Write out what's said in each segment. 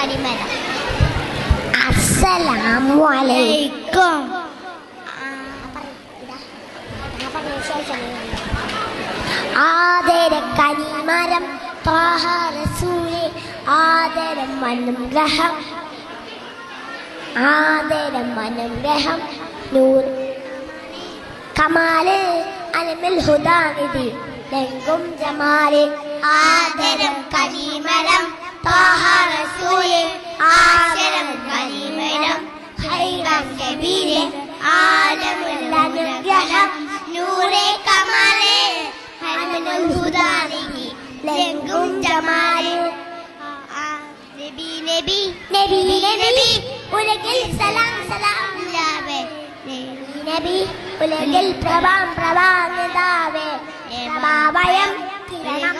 കനിമരം. അസ്സലാമു അലൈക്കും. ആദരം കനിമരം ത്വാഹ റസൂലേ ആദരം അനുഗ്രഹം ആദരം അനുഗ്രഹം നൂർ കമാല് അലമിൽ ഹുദാനിധി ലംഘും ജമാല് ആദരം കനിമരം ത്വാഹ റസൂലേ ആദരം കനിമരം ഖൈറൻ നബിയെ ആലമുൽ അനുഗ്രഹം നൂറേ കമാലേ അലമുൽ ഹുദാനിധി ലംഘും ജമാല് നബി നബി നബി നബി ഉലകിൽ സലാം സലാം ലാവേ നബി ഉലകിൽ പ്രഭാം പ്രഭാനിതാവേ പ്രഭാവയം കിരണം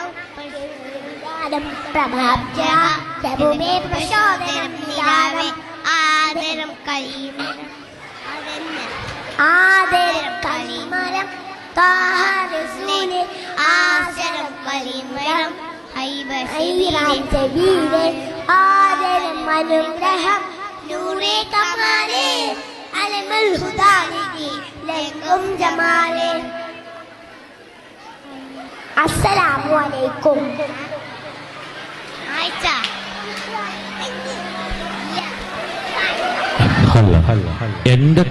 പ്രഭാബ്ജ പ്രഭുമേ പ്രചോദനം നിലാവേ ആദരം കലിമരം ആദരം കലിമരം ത്വാഹ റസൂലേ ആദരം കലിമരം ഹൈബസബീലേ ആദരം അനുഗ്രഹം നൂറേ കമാലേ അലമുൽ ഹുദാനിധി ലംഘും ജമാലേ. അസ്സലാമു അലൈക്കും. എന്റെ